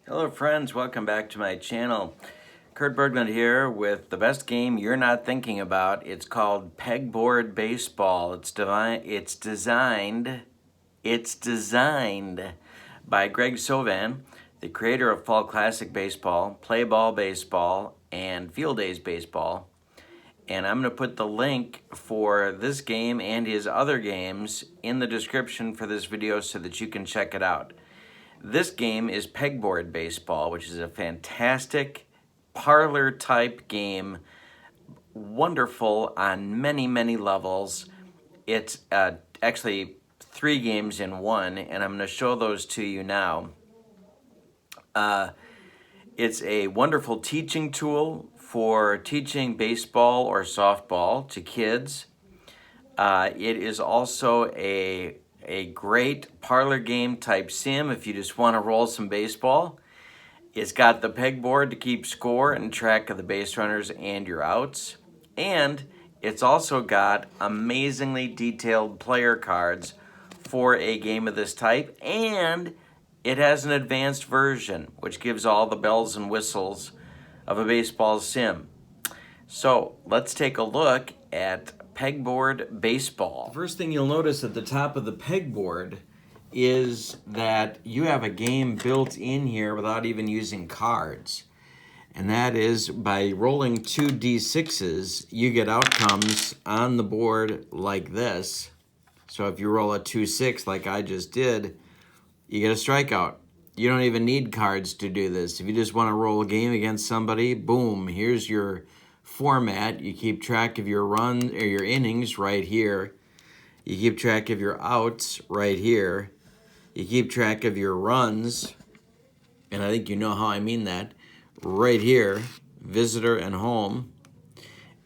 Hello friends, welcome back to my channel. Kurt Berglund here with the best game you're not thinking about. It's called Pegboard Baseball. It's designed by Greg Sovan, the creator of Fall Classic Baseball, Play Ball Baseball, and Field Days Baseball. And I'm going to put the link for this game and his other games in the description for this video so that you can check it out. This game is Pegboard Baseball, which is a fantastic parlor-type game, wonderful on many, many levels. It's actually 3 games in one, and I'm going to show those to you now. It's a wonderful teaching tool for teaching baseball or softball to kids. It is also a great parlor game type sim if you just want to roll some baseball. It's got the pegboard to keep score and track of the base runners and your outs. And it's also got amazingly detailed player cards for a game of this type. And it has an advanced version, which gives all the bells and whistles of a baseball sim. So let's take a look at Pegboard Baseball. The first thing you'll notice at the top of the pegboard is that you have a game built in here without even using cards. And that is by rolling 2 D6s, you get outcomes on the board like this. So if you roll a 2-6 like I just did, you get a strikeout. You don't even need cards to do this. If you just want to roll a game against somebody, boom, here's your format. You keep track of your run or your innings right here. You keep track of your outs right here. You keep track of your runs, and I think you know how I mean that, right here, visitor and home.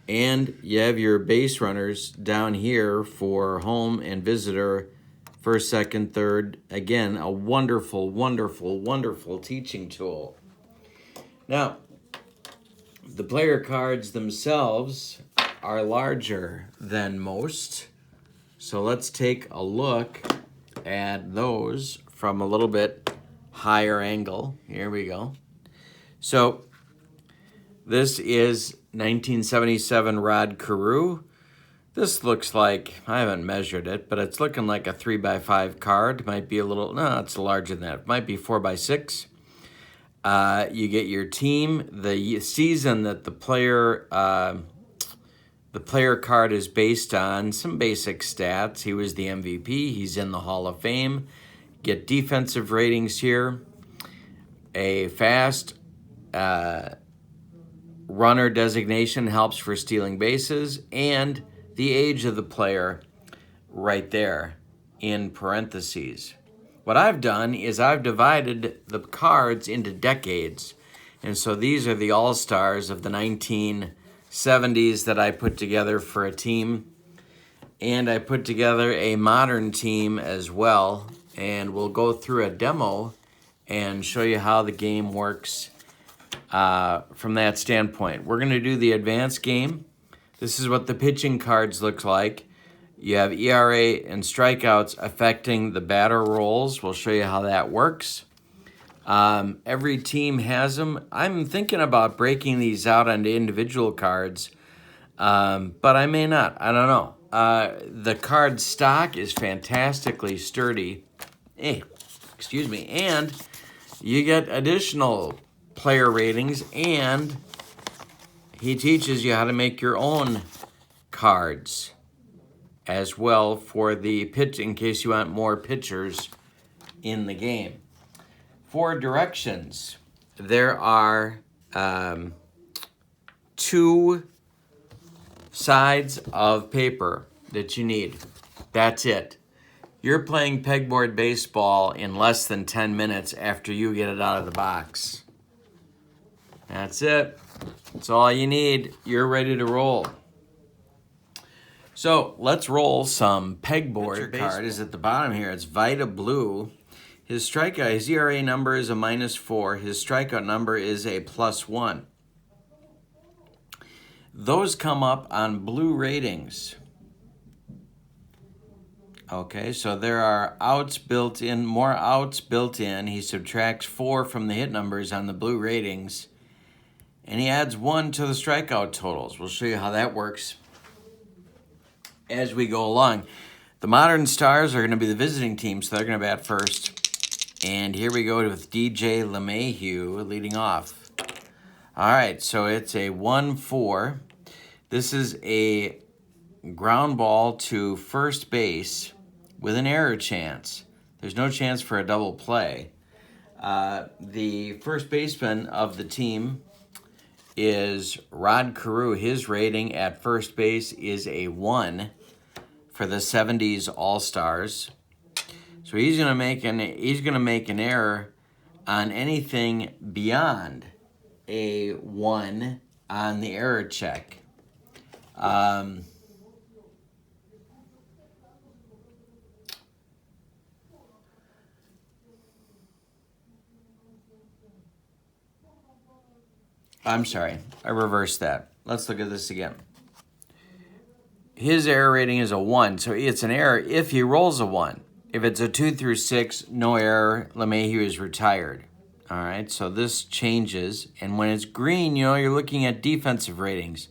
And you have your base runners down here for home and visitor, first, second, third. Again, a wonderful, wonderful, wonderful teaching tool. Now, the player cards themselves are larger than most. So let's take a look at those from a little bit higher angle. Here we go. So this is 1977 Rod Carew. This looks like, I haven't measured it, but it's looking like a 3x5 card. Might be a little, no, it's larger than that. It might be 4x6. You get your team, the season that the player card is based on, some basic stats. He was the MVP. He's in the Hall of Fame. Get defensive ratings here. A fast runner designation helps for stealing bases, and the age of the player right there in parentheses. What I've done is I've divided the cards into decades. And so these are the all-stars of the 1970s that I put together for a team. And I put together a modern team as well. And we'll go through a demo and show you how the game works from that standpoint. We're going to do the advanced game. This is what the pitching cards look like. You have ERA and strikeouts affecting the batter rolls. We'll show you how that works. Every team has them. I'm thinking about breaking these out onto individual cards, but I may not. I don't know. The card stock is fantastically sturdy. Hey, excuse me. And you get additional player ratings, and he teaches you how to make your own cards as well for the pitch in case you want more pitchers in the game. For directions, there are 2 sides of paper that you need. That's it. You're playing Pegboard Baseball in less than 10 minutes after you get it out of the box. That's it. That's all you need. You're ready to roll. So let's roll some pegboard. Pitcher card is at the bottom here. It's Vita Blue. His strikeout, his ERA number is a -4. His strikeout number is a +1. Those come up on blue ratings. Okay, so there are outs built in, more outs built in. He subtracts 4 from the hit numbers on the blue ratings, and he adds 1 to the strikeout totals. We'll show you how that works as we go along. The Modern Stars are going to be the visiting team, so they're going to bat first. And here we go with DJ LeMahieu leading off. All right, so it's a 1-4. This is a ground ball to first base with an error chance. There's no chance for a double play. The first baseman of the team is Rod Carew. His rating at first base is a 1 for the 70s All-Stars. So he's going to make an error on anything beyond a 1 on the error check. I'm sorry, I reversed that. Let's look at this again. His error rating is a 1, so it's an error if he rolls a 1. If it's a 2 through 6, no error, LeMahieu is retired. All right, so this changes, and when it's green, you're looking at defensive ratings.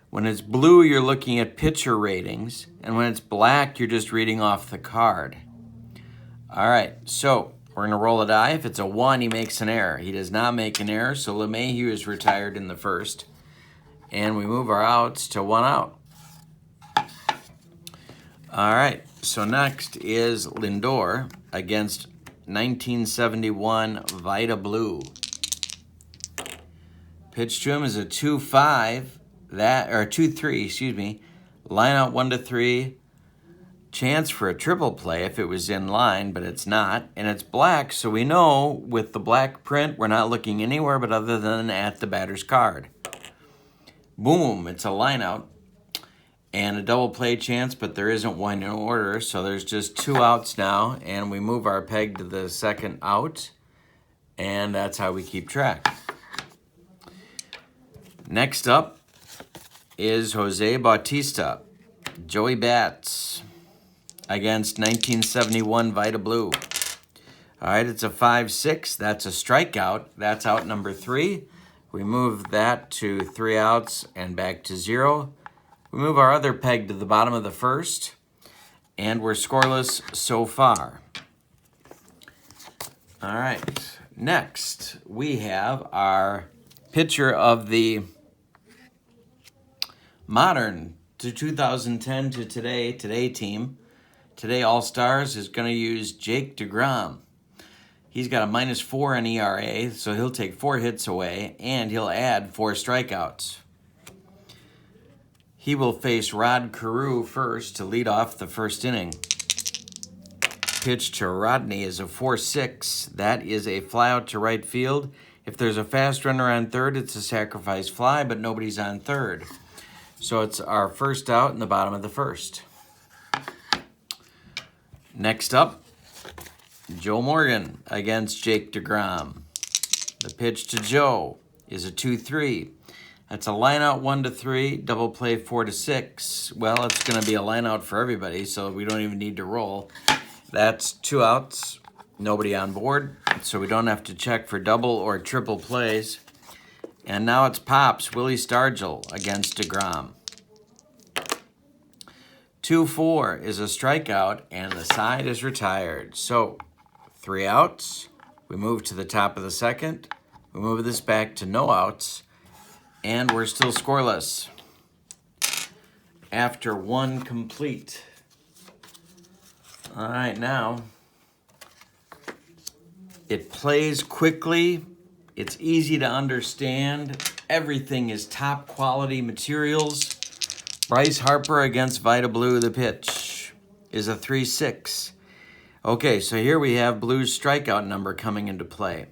When it's blue, you're looking at pitcher ratings, and when it's black, you're just reading off the card. All right, so we're going to roll a die. If it's a 1, he makes an error. He does not make an error, so LeMahieu is retired in the first. And we move our outs to 1 out. All right, so next is Lindor against 1971 Vita Blue. Pitch to him is a 2-5, or 2-3, excuse me. Line out 1-3. Chance for a triple play if it was in line, but it's not. And it's black, so we know with the black print, we're not looking anywhere but other than at the batter's card. Boom, it's a line out. And a double play chance, but there isn't one in order, so there's just 2 outs now, and we move our peg to the second out, and that's how we keep track. Next up is Jose Bautista, Joey Bats, against 1971 Vita Blue. All right, it's a 5-6. That's a strikeout. That's out number 3. We move that to 3 outs and back to 0. We move our other peg to the bottom of the first, and we're scoreless so far. All right, next we have our pitcher of the modern to 2010 to today team. Today All-Stars is going to use Jake deGrom. He's got a -4 in ERA, so he'll take 4 hits away, and he'll add 4 strikeouts. He will face Rod Carew first to lead off the first inning. Pitch to Rodney is a 4-6. That is a fly out to right field. If there's a fast runner on third, it's a sacrifice fly, but nobody's on third. So it's our first out in the bottom of the first. Next up, Joe Morgan against Jake deGrom. The pitch to Joe is a 2-3. That's a line out 1-3, double play 4-6. Well, it's going to be a line out for everybody, so we don't even need to roll. That's 2 outs, nobody on board, so we don't have to check for double or triple plays. And now it's Pops, Willie Stargell against deGrom. 2-4 is a strikeout, and the side is retired. So 3 outs, we move to the top of the second, we move this back to no outs, and we're still scoreless after 1 complete. All right, now it plays quickly. It's easy to understand. Everything is top quality materials. Bryce Harper against Vita Blue. The pitch is a 3-6. Okay, so here we have Blue's strikeout number coming into play.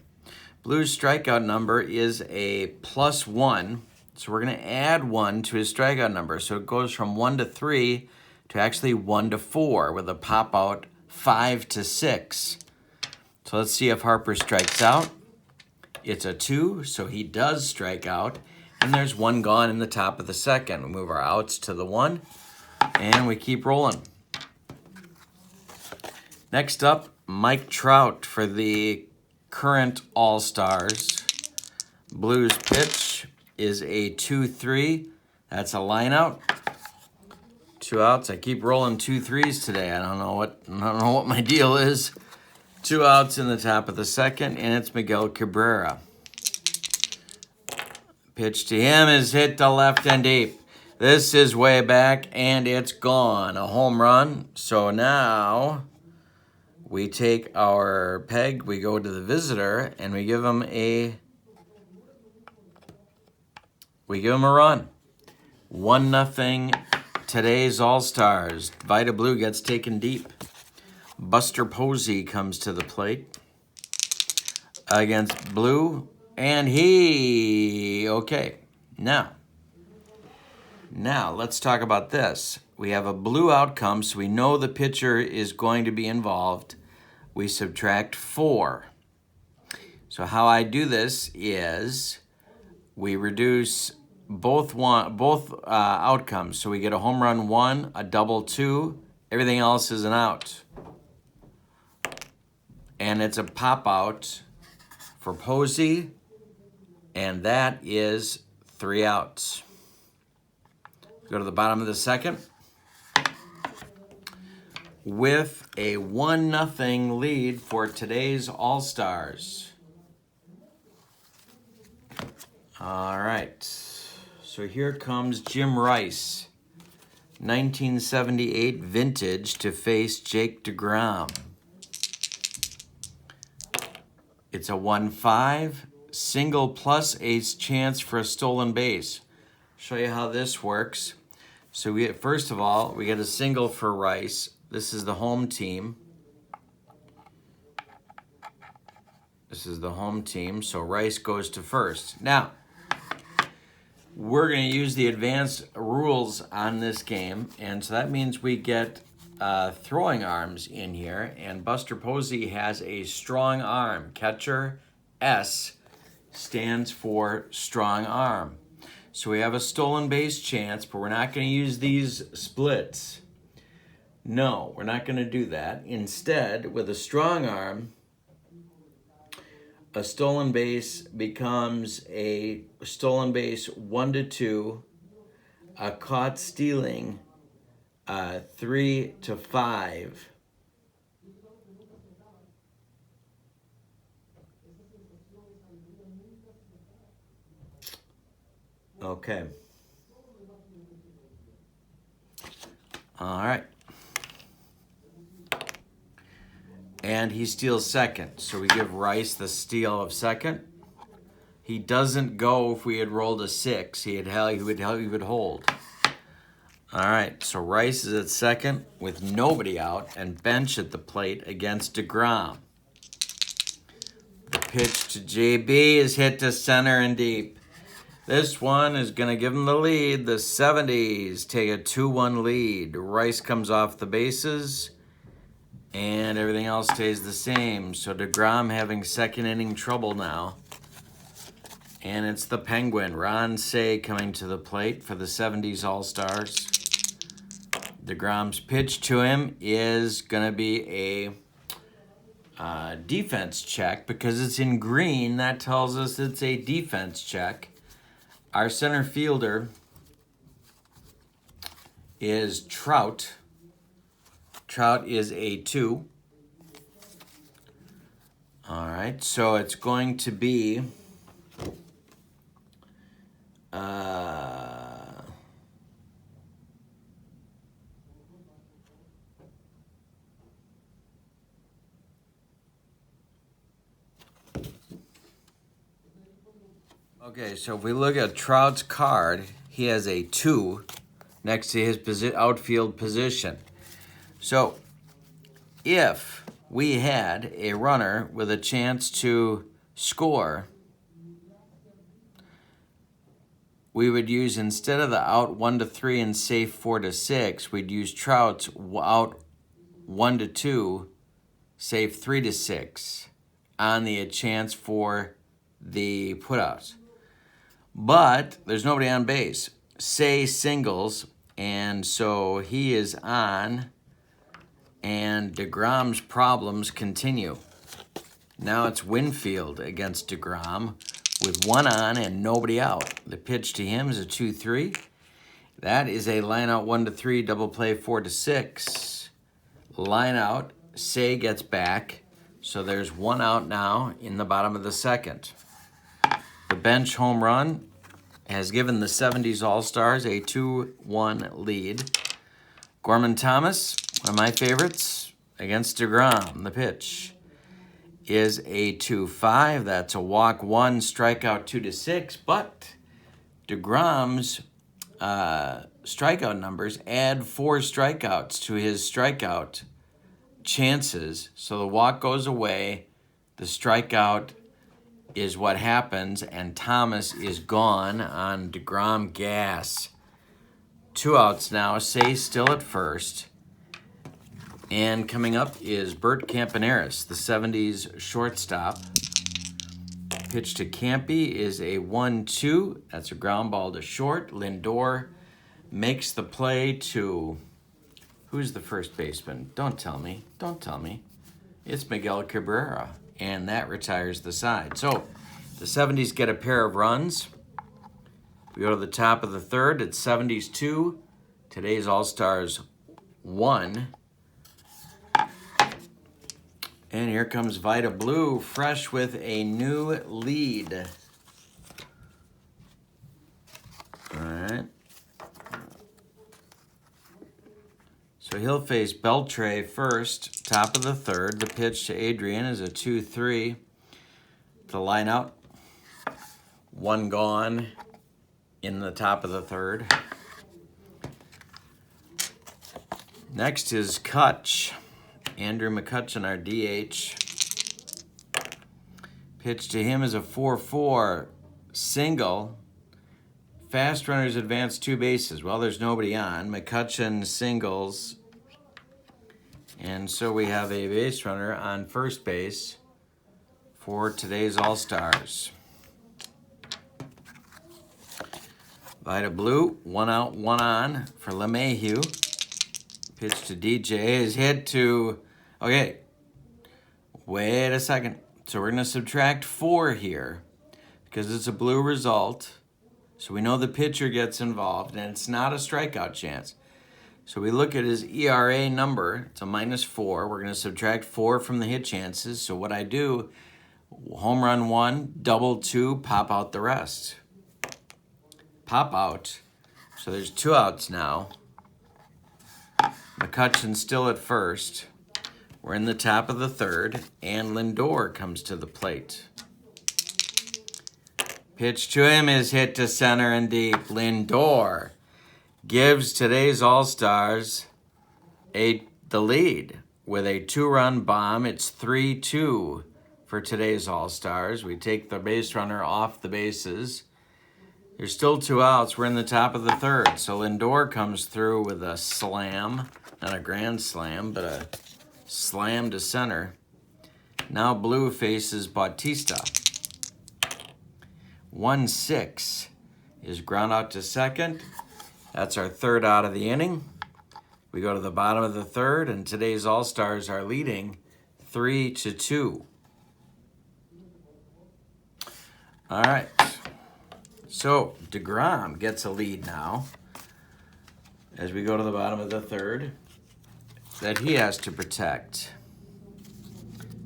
Blue's strikeout number is a +1, so we're going to add 1 to his strikeout number. So it goes from 1-3 to actually 1-4 with a pop-out 5-6. So let's see if Harper strikes out. It's a 2, so he does strike out, and there's 1 gone in the top of the second. We move our outs to the 1, and we keep rolling. Next up, Mike Trout for the current All-Stars. Blues pitch is a 2-3. That's a line out. 2 outs. I keep rolling 2-3s today. I don't know what my deal is. 2 outs in the top of the second, and it's Miguel Cabrera. Pitch to him is hit to left and deep. This is way back, and it's gone. A home run. So now we take our peg, we go to the visitor, and we give him a run. 1-0 today's All-Stars. Vita Blue gets taken deep. Buster Posey comes to the plate against Blue, and okay. Now let's talk about this. We have a Blue outcome, so we know the pitcher is going to be involved. We subtract 4. So how I do this is we reduce both outcomes. So we get a home run 1, a double 2, everything else is an out. And it's a pop out for Posey, and that is 3 outs. Go to the bottom of the second with a 1-0 lead for today's All-Stars. All right, so here comes Jim Rice, 1978 vintage to face Jake deGrom. It's a 1-5, single plus ace chance for a stolen base. Show you how this works. So first of all, we get a single for Rice. This is the home team. So Rice goes to first. Now, we're going to use the advanced rules on this game, and so that means we get throwing arms in here, and Buster Posey has a strong arm. Catcher S stands for strong arm. So we have a stolen base chance, but we're not going to use these splits. No, we're not going to do that. Instead, with a strong arm, a stolen base becomes a stolen base 1-2, a caught stealing 3-5. Okay. All right. And he steals second. So we give Rice the steal of second. He doesn't go if we had rolled a 6. He would hold. All right, so Rice is at second with nobody out and bench at the plate against deGrom. The pitch to JB is hit to center and deep. This one is going to give him the lead. The 70s take a 2-1 lead. Rice comes off the bases, and everything else stays the same. So deGrom having second inning trouble now. And it's the Penguin, Ron Cey, coming to the plate for the 70s All-Stars. deGrom's pitch to him is going to be a defense check. Because it's in green, that tells us it's a defense check. Our center fielder is Trout. Trout is a 2. All right, so it's going to be okay, so if we look at Trout's card, he has a 2 next to his outfield position. So if we had a runner with a chance to score, we would use, instead of the out 1-3 and safe 4-6, we'd use Trout's out 1-2, safe 3-6 on the chance for the putouts. But there's nobody on base. Cey singles, and so he is on, And DeGrom's problems continue. Now it's Winfield against DeGrom with one on and nobody out. The pitch to him is a 2-3. That is a line out 1-3, double play 4-6. Line out, Say gets back. So there's one out now in the bottom of the second. The bench home run has given the 70s All-Stars a 2-1 lead. Gorman Thomas, one of my favorites, against DeGrom. The pitch is a 2-5. That's a walk 1, strikeout 2-6. But DeGrom's strikeout numbers add 4 strikeouts to his strikeout chances. So the walk goes away. The strikeout is what happens, and Thomas is gone on DeGrom gas. 2 outs now. Say still at first. And coming up is Bert Campaneris, the 70s shortstop. Pitch to Campy is a 1-2. That's a ground ball to short. Lindor makes the play to... Who's the first baseman? Don't tell me. Don't tell me. It's Miguel Cabrera. And that retires the side. So the 70s get a pair of runs. We go to the top of the third. It's 70s 2. Today's All-Stars 1. And here comes Vita Blue, fresh with a new lead. All right. So he'll face Beltre first, top of the third. The pitch to Adrian is a 2-3. The line out. One gone in the top of the third. Next is Kutch. Andrew McCutcheon, our DH. Pitch to him is a 4-4 single. Fast runners advance 2 bases. Well, there's nobody on. McCutcheon singles. And so we have a base runner on first base for today's All-Stars. Vita Blue, 1 out, 1 on for LeMahieu. Pitch to DJ is hit to... Okay, wait a second. So we're going to subtract 4 here because it's a blue result. So we know the pitcher gets involved, and it's not a strikeout chance. So we look at his ERA number. It's a -4. We're going to subtract 4 from the hit chances. So what I do, home run 1, double 2, pop out the rest. Pop out. So there's 2 outs now. McCutcheon's still at first. We're in the top of the third, and Lindor comes to the plate. Pitch to him is hit to center and deep. Lindor gives today's All-Stars the lead with a 2-run bomb. It's 3-2 for today's All-Stars. We take the base runner off the bases. There's still 2 outs. We're in the top of the third. So Lindor comes through with a slam. Not a grand slam, but a slam to center. Now Blue faces Bautista. 1-6 is ground out to second. That's our 3rd out of the inning. We go to the bottom of the third, and today's All-Stars are leading 3-2. All right. So DeGrom gets a lead now as we go to the bottom of the third that he has to protect.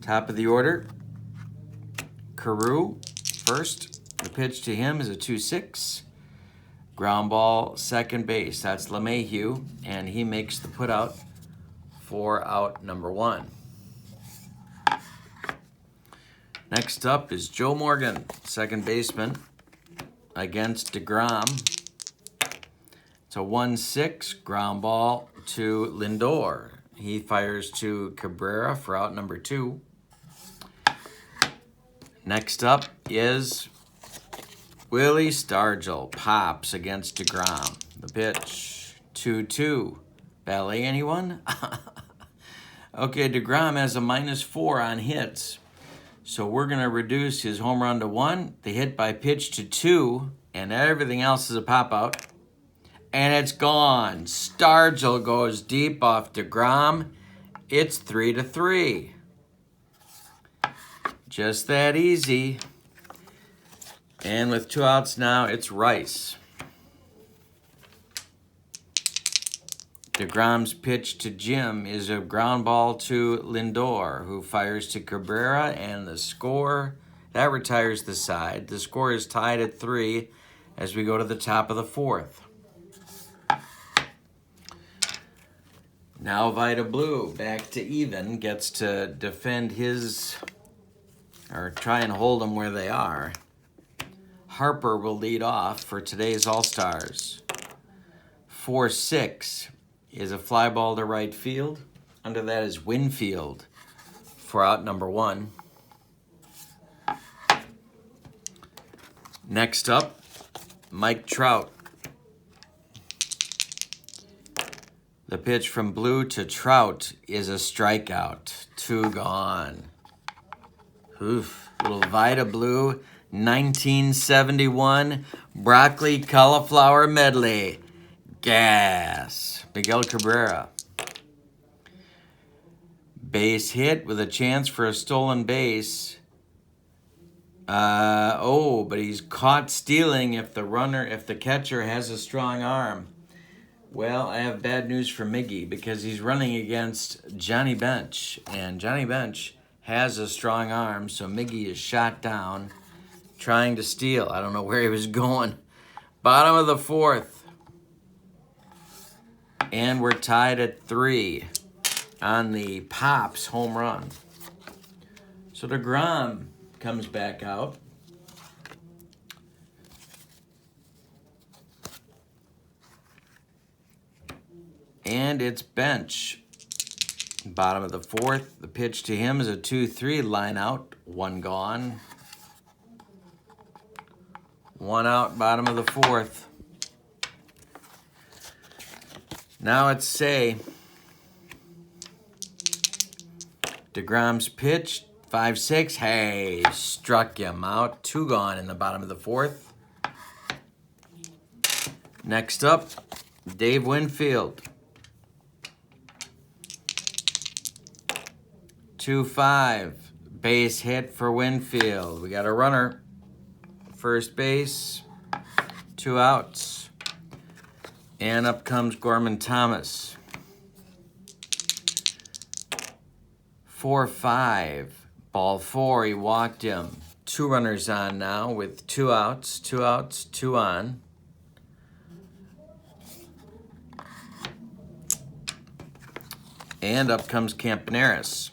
Top of the order, Carew first. The pitch to him is a 2-6. Ground ball, second base. That's LeMahieu, and he makes the putout for out number 1. Next up is Joe Morgan, second baseman, against DeGrom. It's a 1-6 ground ball to Lindor. He fires to Cabrera for out number 2. Next up is Willie Stargell, pops against DeGrom. The pitch, 2-2. Ballet, anyone? Okay, DeGrom has a -4 on hits. So we're going to reduce his home run to 1, the hit by pitch to 2, and everything else is a pop-out. And it's gone. Stargell goes deep off DeGrom, It's 3-3. Just that easy. And with 2 outs now, it's Rice. DeGrom's pitch to Jim is a ground ball to Lindor, who fires to Cabrera, and the score, that retires the side. The score is tied at 3 as we go to the top of the 4th. Now Vida Blue, back to even, gets to defend his, or try and hold them where they are. Harper will lead off for today's All-Stars. 4-6 is a fly ball to right field. Under that is Winfield for out number 1. Next up, Mike Trout. The pitch from Blue to Trout is a strikeout. 2 gone. Oof. Little Vida Blue 1971 broccoli cauliflower medley. Gas. Miguel Cabrera. Base hit with a chance for a stolen base. But he's caught stealing if the catcher has a strong arm. Well, I have bad news for Miggy because he's running against Johnny Bench, and Johnny Bench has a strong arm, so Miggy is shot down trying to steal. I don't know where he was going. Bottom of the 4th. And we're tied at 3 on the Pops home run. So DeGrom comes back out. And it's Bench. Bottom of the 4th. The pitch to him is a 2-3 line out. 1 gone. 1 out, bottom of the 4th. Now it's Say. DeGrom's pitch, 5-6. Hey, struck him out. 2 gone in the bottom of the 4th. Next up, Dave Winfield. 2-5. Base hit for Winfield. We got a runner. First base. 2 outs. And up comes Gorman Thomas. 4-5. Ball 4. He walked him. 2 runners on now with 2 outs. 2 outs, 2 on. And up comes Campaneris.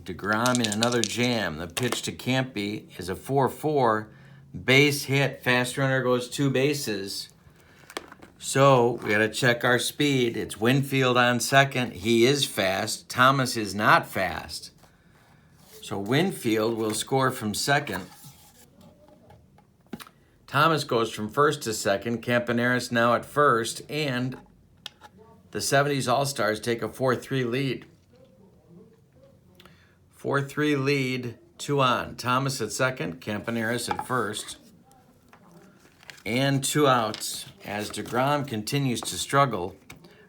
DeGrom in another jam. The pitch to Campy is a 4-4. Base hit. Fast runner goes 2 bases. So we got to check our speed. It's Winfield on second. He is fast. Thomas is not fast. So Winfield will score from second. Thomas goes from first to second. Campaneris now at first. And the 70s All-Stars take a 4-3 lead. 4-3 lead, 2 on. Thomas at second, Campaneris at first. And 2 outs. As DeGrom continues to struggle,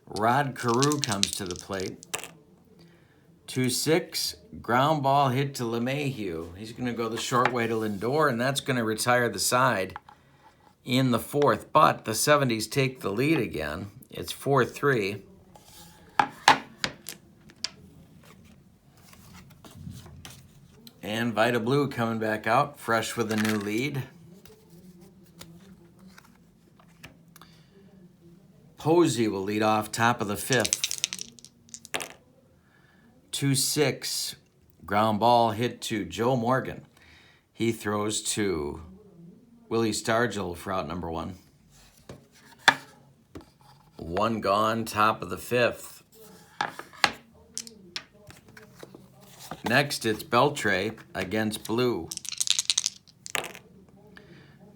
Rod Carew comes to the plate. 2-6, ground ball hit to LeMahieu. He's going to go the short way to Lindor, and that's going to retire the side in the 4th. But the 70s take the lead again. It's 4-3. And Vida Blue coming back out, fresh with a new lead. Posey will lead off top of the 5th. 2-6, ground ball hit to Joe Morgan. He throws to Willie Stargell for out number 1. 1 gone, top of the 5th. Next, it's Beltre against Blue.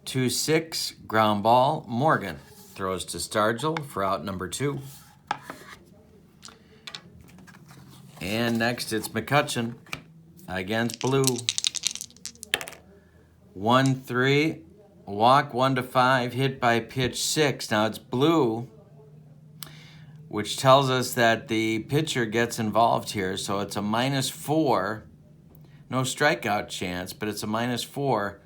2-6, ground ball. Morgan throws to Stargell for out number 2. And next, it's McCutchen against Blue. 1-3, walk 1-5, hit by pitch 6. Now it's Blue which tells us that the pitcher gets involved here. So it's a -4. No strikeout chance, but it's a -4.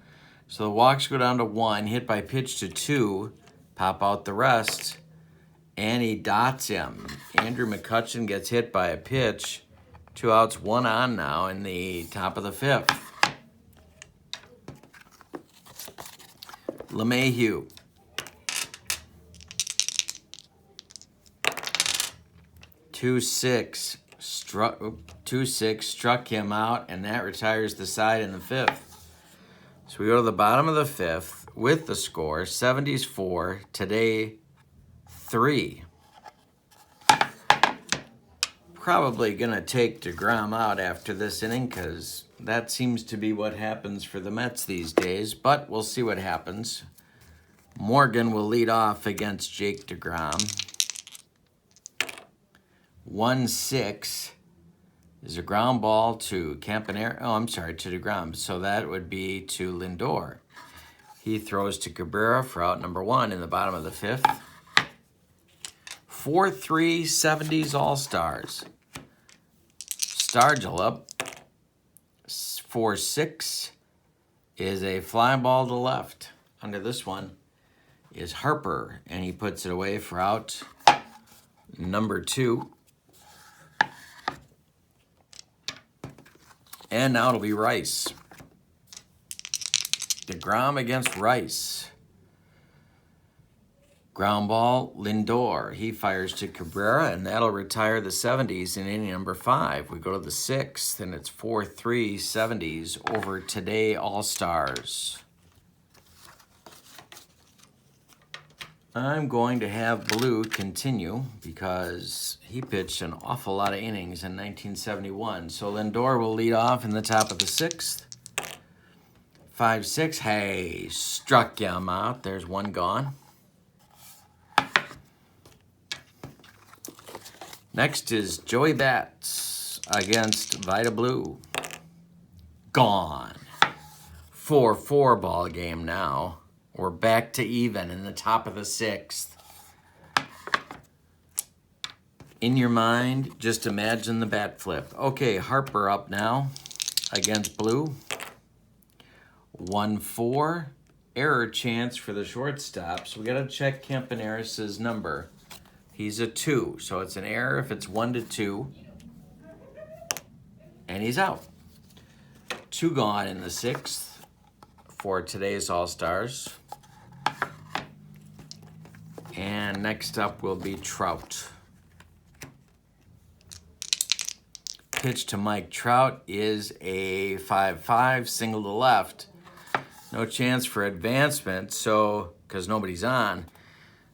So the walks go down to 1, hit by pitch to 2, pop out the rest, and he dots him. Andrew McCutcheon gets hit by a pitch. 2 outs, 1 on now in the top of the 5th. LeMahieu. 2-6 struck him out, and that retires the side in the 5th. So we go to the bottom of the 5th with the score: 70s 4, today 3. Probably gonna take deGrom out after this inning because that seems to be what happens for the Mets these days, but we'll see what happens. Morgan will lead off against Jake deGrom. 1-6 is a ground ball to Campaneris. Oh, I'm sorry, to deGrom. So that would be to Lindor. He throws to Cabrera for out number 1 in the bottom of the 5th. 4-3 70s All-Stars. Stargell up. 4-6 is a fly ball to left. Under this one is Harper, and he puts it away for out number 2. And now it'll be Rice. deGrom against Rice. Ground ball, Lindor. He fires to Cabrera, and that'll retire the 70s in inning number 5. We go to the 6th, and it's 4-3 70s over today All-Stars. I'm going to have Blue continue because he pitched an awful lot of innings in 1971. So Lindor will lead off in the top of the 6th. 5-6. Hey, struck him out. There's 1 gone. Next is Joey Bats against Vida Blue. Gone. 4-4 ball game now. We're back to even in the top of the 6th. In your mind, just imagine the bat flip. Okay, Harper up now against Blue. 1-4. Error chance for the shortstop. So we got to check Campaneris' number. He's a 2, so it's an error if it's 1-2. And he's out. 2 gone in the 6th for today's All-Stars. And next up will be Trout. Pitch to Mike Trout is a 5-5, single to left. No chance for advancement, so because nobody's on.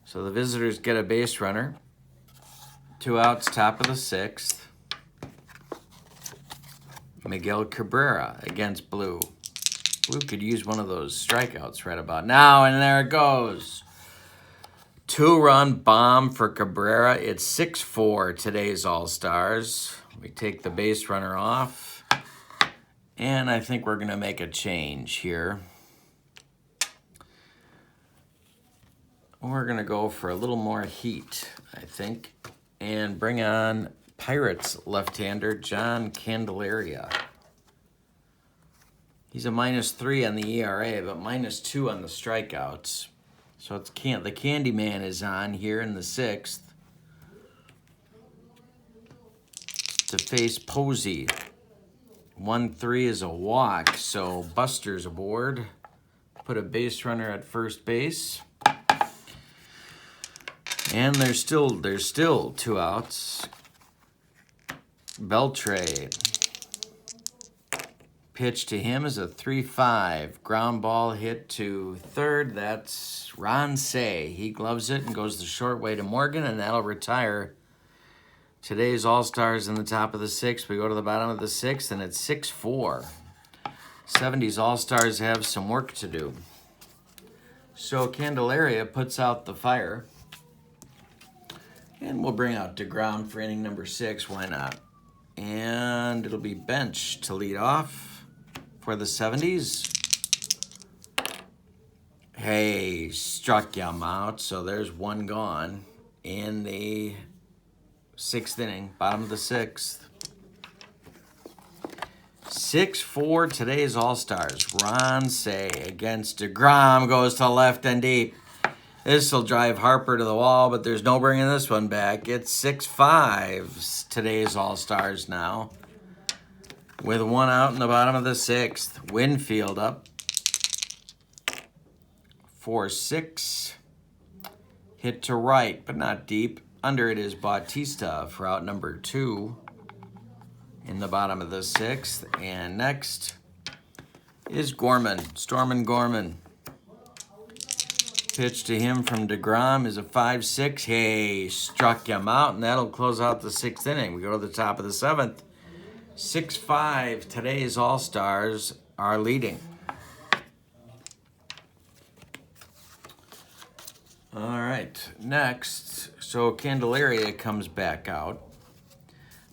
So the visitors get a base runner. 2 outs, top of the 6th. Miguel Cabrera against Blue. Blue could use one of those strikeouts right about now, and there it goes. 2-run bomb for Cabrera. It's 6-4 today's All-Stars. We take the base runner off, and I think we're going to make a change here. We're going to go for a little more heat, I think, and bring on Pirates left-hander John Candelaria. He's a -3 on the ERA, but -2 on the strikeouts. So it's the Candyman is on here in the 6th to face Posey. 1-3 is a walk, so Buster's aboard. Put a base runner at first base. And there's still 2 outs. Beltre. Pitch to him is a 3-5. Ground ball hit to third. That's Ron Say. He gloves it and goes the short way to Morgan, and that'll retire today's All-Stars in the top of the 6th. We go to the bottom of the 6th, and it's 6-4. 70s All-Stars have some work to do. So Candelaria puts out the fire. And we'll bring out deGrom for inning number 6. Why not? And it'll be Bench to lead off for the 70s. Hey, struck him out, so there's 1 gone in the 6th inning, bottom of the 6th. 6-4, today's All-Stars. Ron Say against deGrom goes to left and deep. This will drive Harper to the wall, but there's no bringing this one back. It's 6-5, today's All-Stars now. With 1 out in the bottom of the 6th. Winfield up. 4-6. Hit to right, but not deep. Under it is Bautista for out number 2 in the bottom of the 6th. And next is Gorman, Stormin Gorman. Pitch to him from deGrom is a 5-6. Hey, struck him out, and that'll close out the 6th inning. We go to the top of the 7th. 6-5, today's All-Stars are leading. All right, next, so Candelaria comes back out.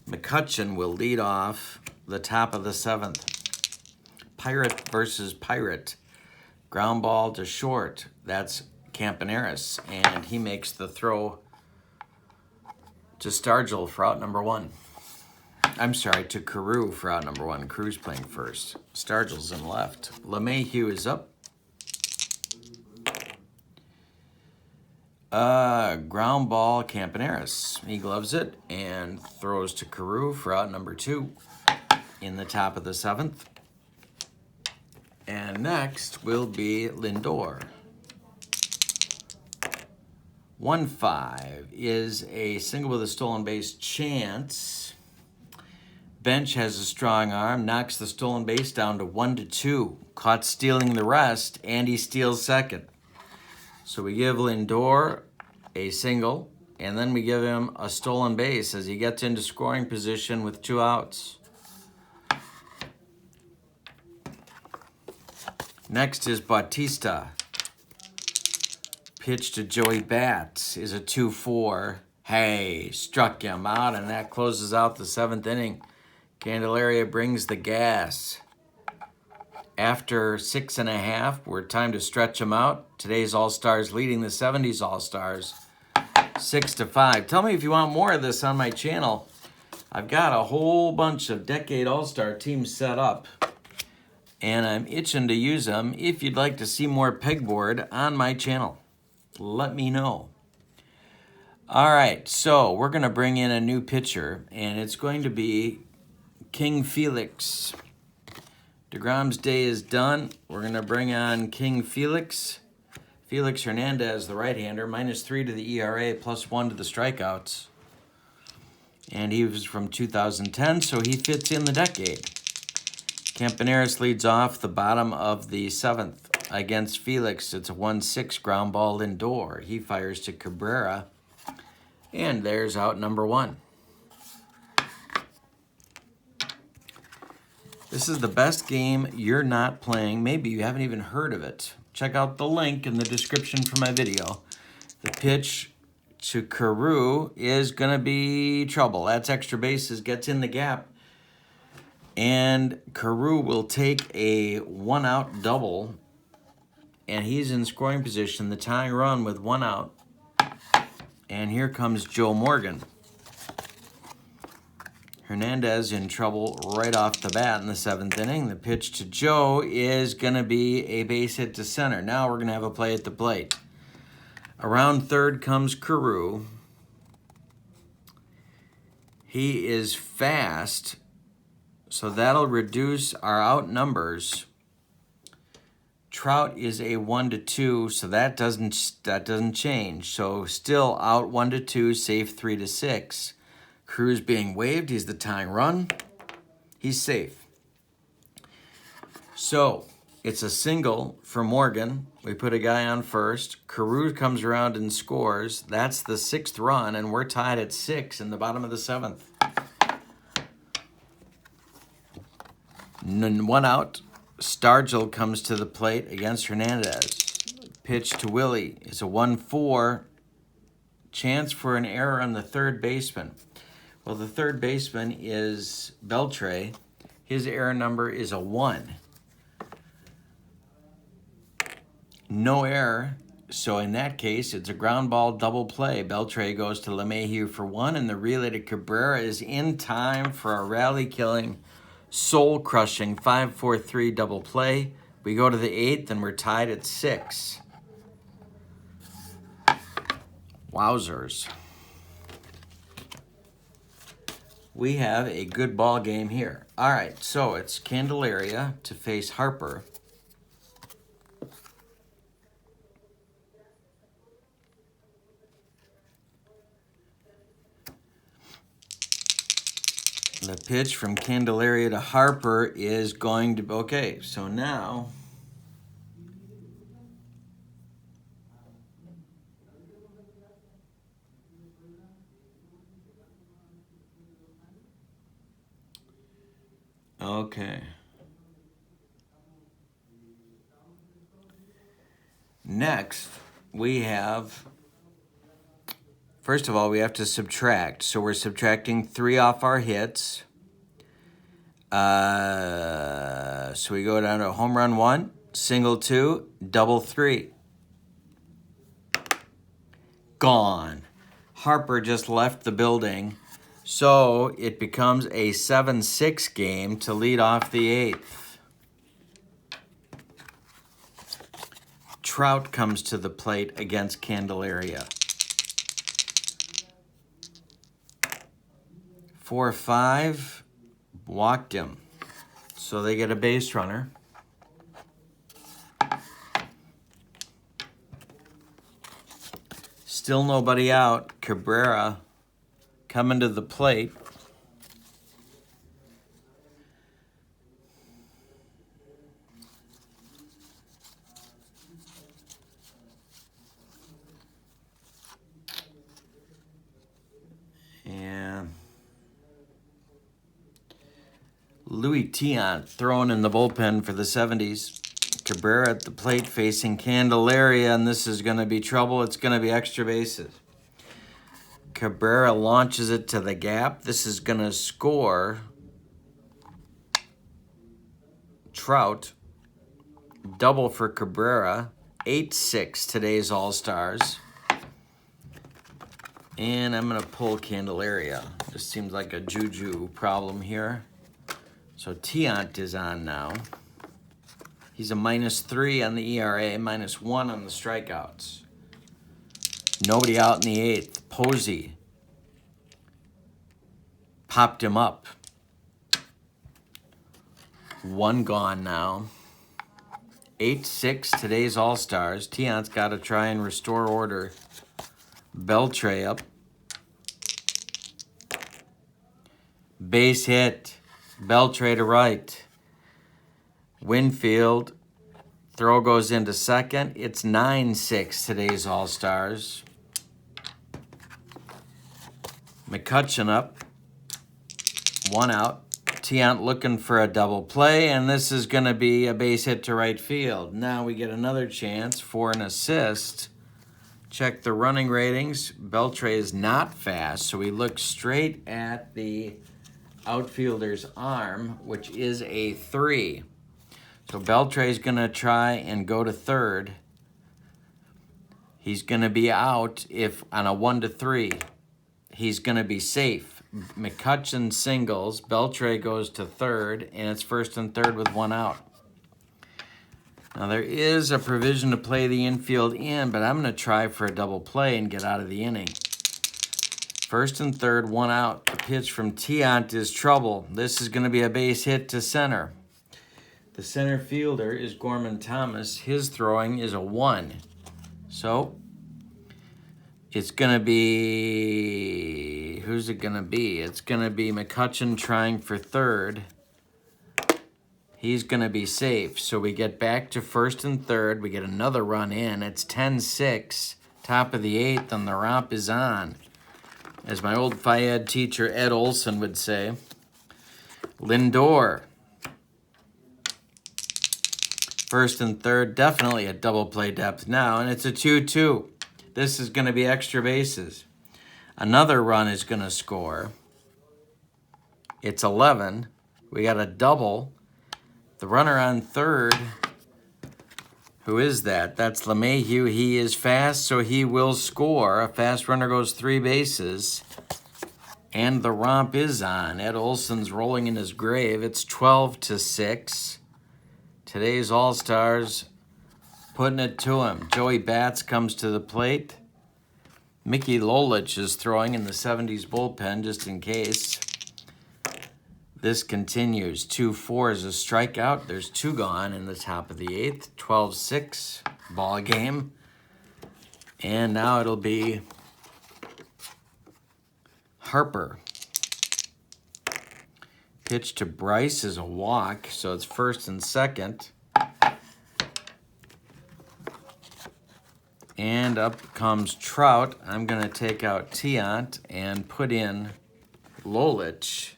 McCutcheon will lead off the top of the 7th. Pirate versus Pirate. Ground ball to short. That's Campaneris, and he makes the throw to Stargell for out number 1. I'm sorry, to Carew for out number 1. Carew's playing first. Stargell's in left. LeMahieu is up. Ground ball, Campaneris. He gloves it and throws to Carew for out number 2 in the top of the 7th. And next will be Lindor. 1-5 is a single with a stolen base chance. Bench has a strong arm, knocks the stolen base down to 1-2. Caught stealing the rest, and he steals second. So we give Lindor a single, and then we give him a stolen base as he gets into scoring position with 2 outs. Next is Bautista. Pitch to Joey Bats is a 2-4. Hey, struck him out, and that closes out the 7th inning. Candelaria brings the gas. After 6.5, we're time to stretch them out. Today's All-Stars leading the 70s All-Stars 6-5. Tell me if you want more of this on my channel. I've got a whole bunch of decade All-Star teams set up, and I'm itching to use them. If you'd like to see more pegboard on my channel, let me know. All right, so we're going to bring in a new pitcher, and it's going to be King Felix. deGrom's day is done. We're going to bring on King Felix. Felix Hernandez, the right-hander, -3 to the ERA, +1 to the strikeouts. And he was from 2010, so he fits in the decade. Campaneris leads off the bottom of the 7th against Felix. It's a 1-6 ground ball Lindor. He fires to Cabrera, and there's out number 1. This is the best game you're not playing. Maybe you haven't even heard of it. Check out the link in the description for my video. The pitch to Carew is going to be trouble. That's extra bases, gets in the gap. And Carew will take a 1-out double. And he's in scoring position, the tying run with 1 out. And here comes Joe Morgan. Hernandez in trouble right off the bat in the 7th inning. The pitch to Joe is going to be a base hit to center. Now we're going to have a play at the plate. Around third comes Carew. He is fast, so that'll reduce our out numbers. Trout is a 1-2, so that doesn't change. So still out 1-2, safe 3-6. Crew's being waived. He's the tying run. He's safe. So it's a single for Morgan. We put a guy on first. Carew comes around and scores. That's the 6th run, and we're tied at 6 in the bottom of the 7th. 1 out. Stargell comes to the plate against Hernandez. Pitch to Willie. It's a 1-4. Chance for an error on the third baseman. Well, the third baseman is Beltre. His error number is a 1. No error. So in that case, it's a ground ball double play. Beltre goes to LeMahieu for 1, and the relay to Cabrera is in time for a rally-killing, soul-crushing 5-4-3 double play. We go to the 8th, and we're tied at 6. Wowzers. We have a good ball game here. All right, so it's Candelaria to face Harper. The pitch from Candelaria to Harper is going to... Okay, so now... Okay. Next, we have... First of all, we have to subtract. So we're subtracting 3 off our hits. So we go down to home run 1, single 2, double 3. Gone. Harper just left the building. So it becomes a 7-6 game to lead off the 8th. Trout comes to the plate against Candelaria. 4-5, walked him. So they get a base runner. Still nobody out. Cabrera coming to the plate. And Louis Tiant throwing in the bullpen for the 70s. Cabrera at the plate facing Candelaria, and this is going to be trouble. It's going to be extra bases. Cabrera launches it to the gap. This is going to score Trout. Double for Cabrera. 8-6 today's All-Stars. And I'm going to pull Candelaria. This seems like a juju problem here. So Tiant is on now. He's a -3 on the ERA, -1 on the strikeouts. Nobody out in the 8th. Posey popped him up. 1 gone now. 8-6 today's All-Stars. Tiant's got to try and restore order. Beltre up. Base hit. Beltre to right. Winfield. Throw goes into second. It's 9-6 today's All-Stars. McCutcheon up. 1 out. Tiant looking for a double play, and this is going to be a base hit to right field. Now we get another chance for an assist. Check the running ratings. Beltre is not fast, so he looks straight at the outfielder's arm, which is a 3. So Beltre's going to try and go to third. He's going to be out if on a 1-3. He's going to be safe. McCutcheon singles. Beltre goes to third, and it's 1st and 3rd with 1 out. Now there is a provision to play the infield in, but I'm going to try for a double play and get out of the inning. 1st and 3rd, 1 out. The pitch from Tiant is trouble. This is going to be a base hit to center. The center fielder is Gorman Thomas. His throwing is a 1. So it's going to be, who's it going to be? It's going to be McCutcheon trying for third. He's going to be safe. So we get back to 1st and 3rd. We get another run in. It's 10-6, top of the 8th, and the romp is on. As my old Phi-Ed teacher Ed Olson would say, Lindor. 1st and 3rd, definitely a double play depth now, and it's a 2-2. This is going to be extra bases. Another run is going to score. It's 11. We got a double. The runner on third, Who is that? That's LeMahieu. He is fast, so he will score. A fast runner goes 3 bases. And the romp is on. Ed Olson's rolling in his grave. It's 12-6. Today's All-Stars putting it to him. Joey Bats comes to the plate. Mickey Lolich is throwing in the 70s bullpen just in case. This continues. 2-4 is a strikeout. There's 2 gone in the top of the 8th. 12-6 ball game. And now it'll be Harper. Pitch to Bryce is a walk, so it's first and second. And up comes Trout. I'm going to take out Tiant and put in Lolich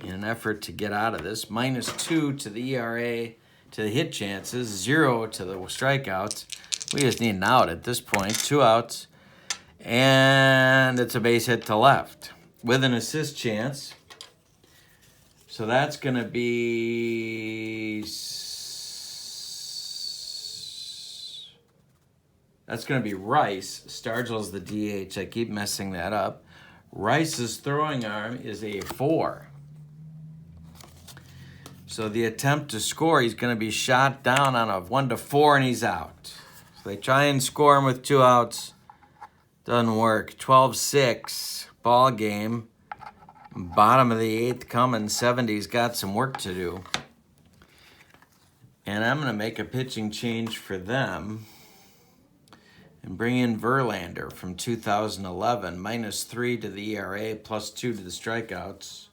in an effort to get out of this. -2 to the ERA, to the hit chances, 0 to the strikeouts. We just need an out at this point. 2 outs. And it's a base hit to left with an assist chance. So that's going to be... That's going to be Rice. Stargell's the DH. I keep messing that up. Rice's throwing arm is a 4. So the attempt to score, he's going to be shot down on a 1-4, and he's out. So they try and score him with 2 outs. Doesn't work. 12-6 ball game. Bottom of the 8th coming. 70's got some work to do. And I'm going to make a pitching change for them and bring in Verlander from 2011. -3 to the ERA, +2 to the strikeouts.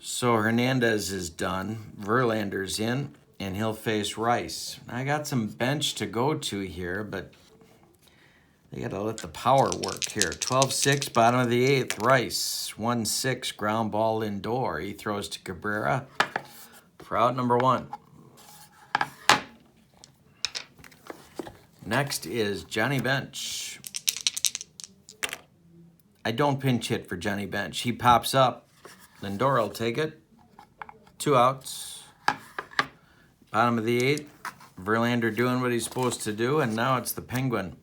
So Hernandez is done. Verlander's in, and he'll face Rice. I got some bench to go to here, but they got to let the power work here. 12-6, bottom of the 8th. Rice, 1-6, ground ball Lindor. He throws to Cabrera for out number 1. Next is Johnny Bench. I don't pinch hit for Johnny Bench. He pops up. Lindor will take it. 2 outs. Bottom of the 8th. Verlander doing what he's supposed to do, and now it's the Penguin.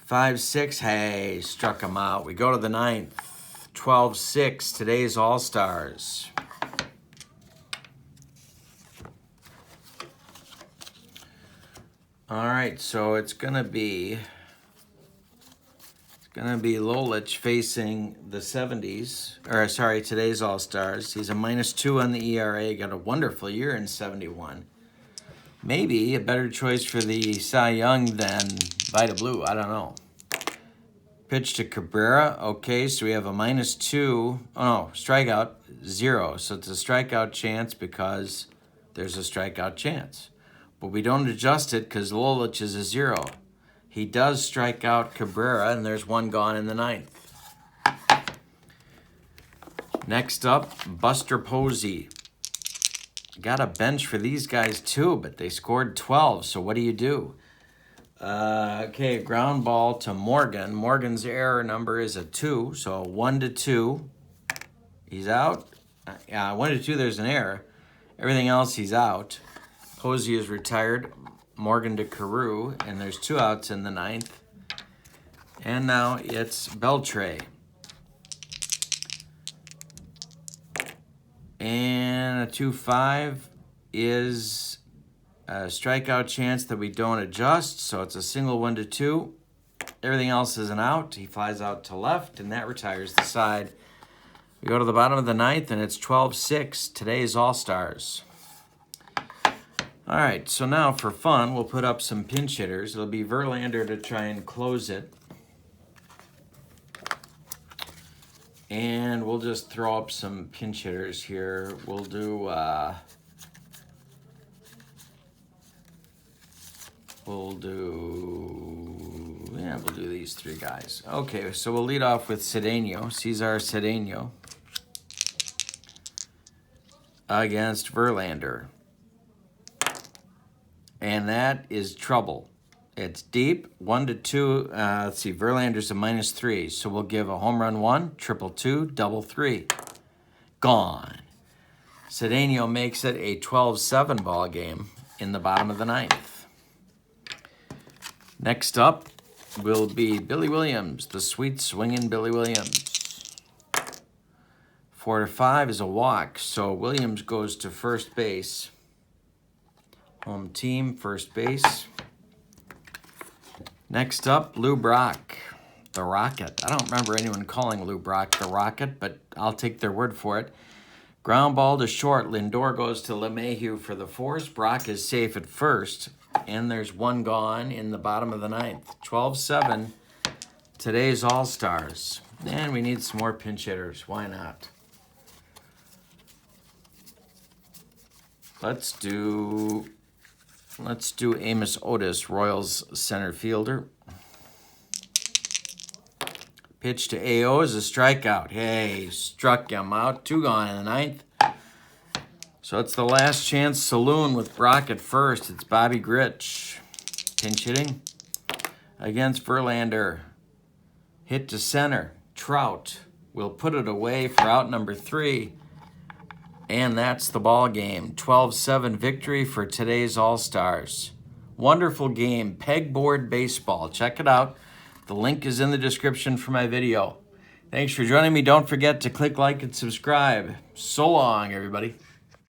5-6. Hey, struck him out. We go to the 9th. 12-6. Today's All-Stars. All right, so it's gonna be Lolich facing the 70s, or sorry, today's All-Stars. He's a -2 on the ERA. Got a wonderful year in 71. Maybe a better choice for the Cy Young than Vita Blue. I don't know. Pitch to Cabrera. Okay, so we have a -2. Oh no, strikeout 0. So it's a strikeout chance because there's a strikeout chance. But we don't adjust it because Lolich is a 0. He does strike out Cabrera, and there's 1 gone in the 9th. Next up, Buster Posey. Got a bench for these guys too, but they scored 12, so what do you do? Okay, ground ball to Morgan. Morgan's error number is a 2, so 1-2. He's out. 1-2, there's an error. Everything else, he's out. Posey is retired. Morgan to Carew, and there's 2 outs in the 9th. And now it's Beltre. And a 2-5 is a strikeout chance that we don't adjust, so it's a single 1-2. Everything else is an out. He flies out to left, and that retires the side. We go to the bottom of the 9th, and it's 12-6. Today's All-Stars. All right, so now for fun, we'll put up some pinch hitters. It'll be Verlander to try and close it. And we'll just throw up some pinch hitters here. We'll do, we'll do these 3 guys. Okay, so we'll lead off with Cedeno, Cesar Cedeno, against Verlander. And that is trouble. It's deep, 1-2. Let's see, Verlander's a -3. So we'll give a home run 1, triple 2, double 3. Gone. Cedeno makes it a 12-7 ball game in the bottom of the ninth. Next up will be Billy Williams, the sweet swinging Billy Williams. 4-5 is a walk, so Williams goes to first base. Home team, first base. Next up, Lou Brock, the Rocket. I don't remember anyone calling Lou Brock the Rocket, but I'll take their word for it. Ground ball to short. Lindor goes to LeMahieu for the force. Brock is safe at first, and there's one gone in the bottom of the ninth. 12-7, today's All-Stars. And we need some more pinch hitters. Why not? Let's do Amos Otis, Royals center fielder. Pitch to AO is a strikeout. Hey, struck him out. 2 gone in the ninth. So it's the last chance saloon with Brock at first. It's Bobby Grich. Pinch hitting against Verlander. Hit to center. Trout will put it away for out number 3. And that's the ball game. 12-7 victory for today's All-Stars. Wonderful game. Pegboard Baseball. Check it out. The link is in the description for my video. Thanks for joining me. Don't forget to click like and subscribe. So long, everybody.